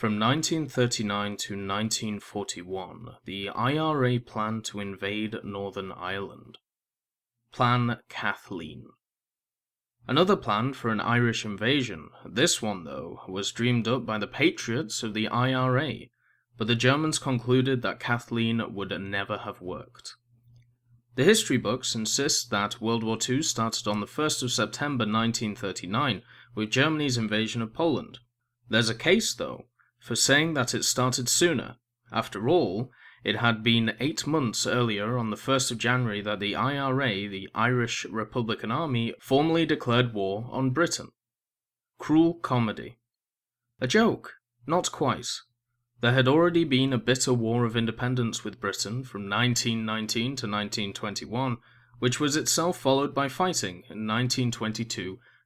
From 1939 to 1941, the IRA planned to invade Northern Ireland. Plan Kathleen. Another plan for an Irish invasion. This one, though, was dreamed up by the patriots of the IRA, but the Germans concluded that Kathleen would never have worked. The history books insist that World War II started on the 1st of September 1939 with Germany's invasion of Poland. There's a case, though, for saying that it started sooner. After all, it had been 8 months earlier, on the 1st of January, that the IRA, the Irish Republican Army, formally declared war on Britain. Cruel comedy. A joke? Not quite. There had already been a bitter war of independence with Britain from 1919 to 1921, which was itself followed by fighting in 1922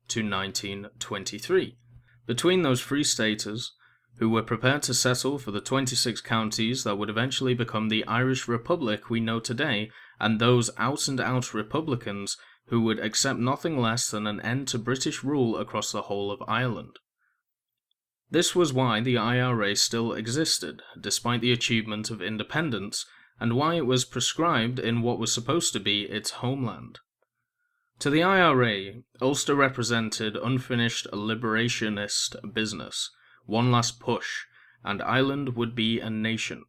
to 1923, between those free staters who were prepared to settle for the 26 counties that would eventually become the Irish Republic we know today, and those out-and-out Republicans who would accept nothing less than an end to British rule across the whole of Ireland. This was why the IRA still existed, despite the achievement of independence, and why it was proscribed in what was supposed to be its homeland. To the IRA, Ulster represented unfinished liberationist business, one last push, and Ireland would be a nation.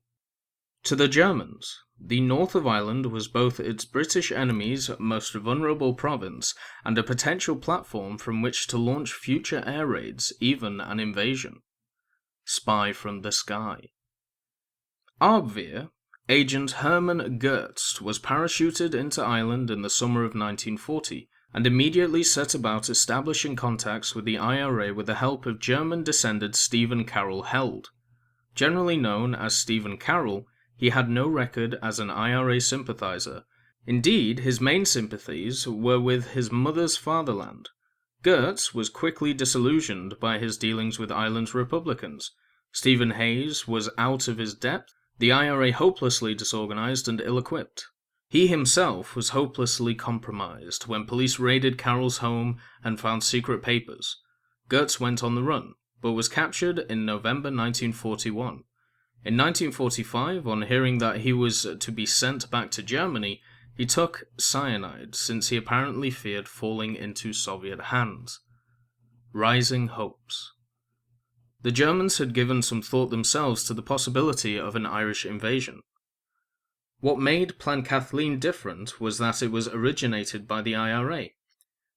To the Germans, the north of Ireland was both its British enemies' most vulnerable province and a potential platform from which to launch future air raids, even an invasion. Spy from the sky. Arbvir, Agent Hermann Goetz, was parachuted into Ireland in the summer of 1940, and immediately set about establishing contacts with the IRA with the help of German-descended Stephen Carroll Held. Generally known as Stephen Carroll, he had no record as an IRA sympathizer. Indeed, his main sympathies were with his mother's fatherland. Goetz was quickly disillusioned by his dealings with Ireland's Republicans. Stephen Hayes was out of his depth, the IRA hopelessly disorganized and ill-equipped. He himself was hopelessly compromised when police raided Carroll's home and found secret papers. Goetz went on the run, but was captured in November 1941. In 1945, on hearing that he was to be sent back to Germany, he took cyanide, since he apparently feared falling into Soviet hands. Rising hopes. The Germans had given some thought themselves to the possibility of an Irish invasion. What made Plan Kathleen different was that it was originated by the IRA.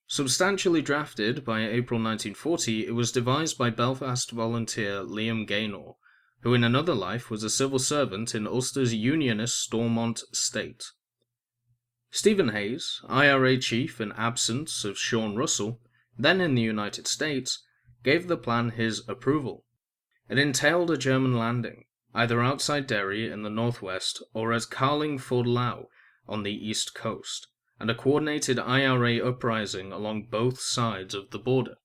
Substantially drafted by April 1940, it was devised by Belfast volunteer Liam Gaynor, who in another life was a civil servant in Ulster's Unionist Stormont state. Stephen Hayes, IRA chief in absence of Sean Russell, then in the United States, gave the plan his approval. It entailed a German landing, either outside Derry in the northwest or at Carlingford on the east coast, and a coordinated IRA uprising along both sides of the border.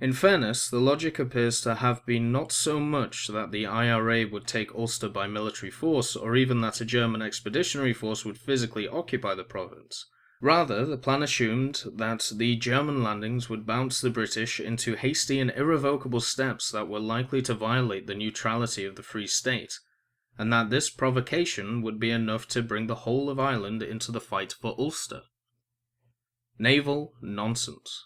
In fairness, the logic appears to have been not so much that the IRA would take Ulster by military force, or even that a German expeditionary force would physically occupy the province. Rather, the plan assumed that the German landings would bounce the British into hasty and irrevocable steps that were likely to violate the neutrality of the Free State, and that this provocation would be enough to bring the whole of Ireland into the fight for Ulster. Naval nonsense.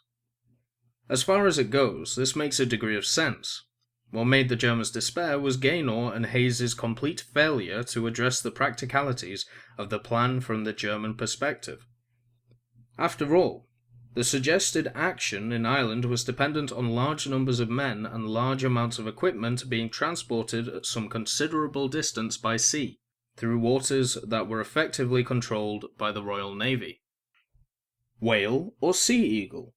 As far as it goes, this makes a degree of sense. What made the Germans despair was Gaynor and Hayes' complete failure to address the practicalities of the plan from the German perspective. After all, the suggested action in Ireland was dependent on large numbers of men and large amounts of equipment being transported at some considerable distance by sea, through waters that were effectively controlled by the Royal Navy. Whale or Sea Eagle?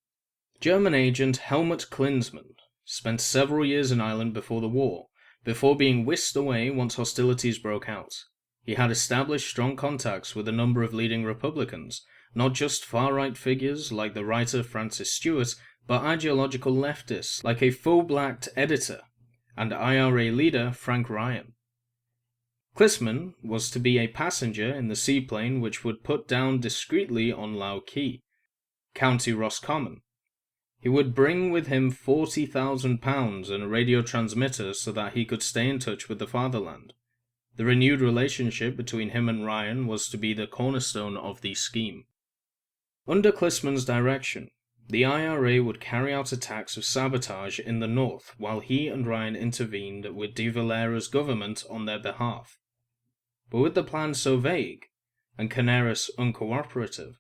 German agent Helmut Klinsmann spent several years in Ireland before the war, before being whisked away once hostilities broke out. He had established strong contacts with a number of leading Republicans, not just far-right figures like the writer Francis Stewart, but ideological leftists like a full-blacked editor and IRA leader Frank Ryan. Klinsmann was to be a passenger in the seaplane which would put down discreetly on Lough Key, County Roscommon. He would bring with him £40,000 and a radio transmitter so that he could stay in touch with the fatherland. The renewed relationship between him and Ryan was to be the cornerstone of the scheme. Under Clisman's direction, the IRA would carry out attacks of sabotage in the north while he and Ryan intervened with De Valera's government on their behalf. But with the plan so vague, and Canaris uncooperative,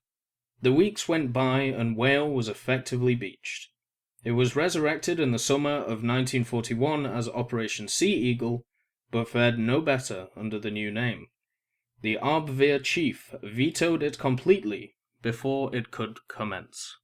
the weeks went by and Whale was effectively beached. It was resurrected in the summer of 1941 as Operation Sea Eagle, but fared no better under the new name. The Arbvir chief vetoed it completely before it could commence.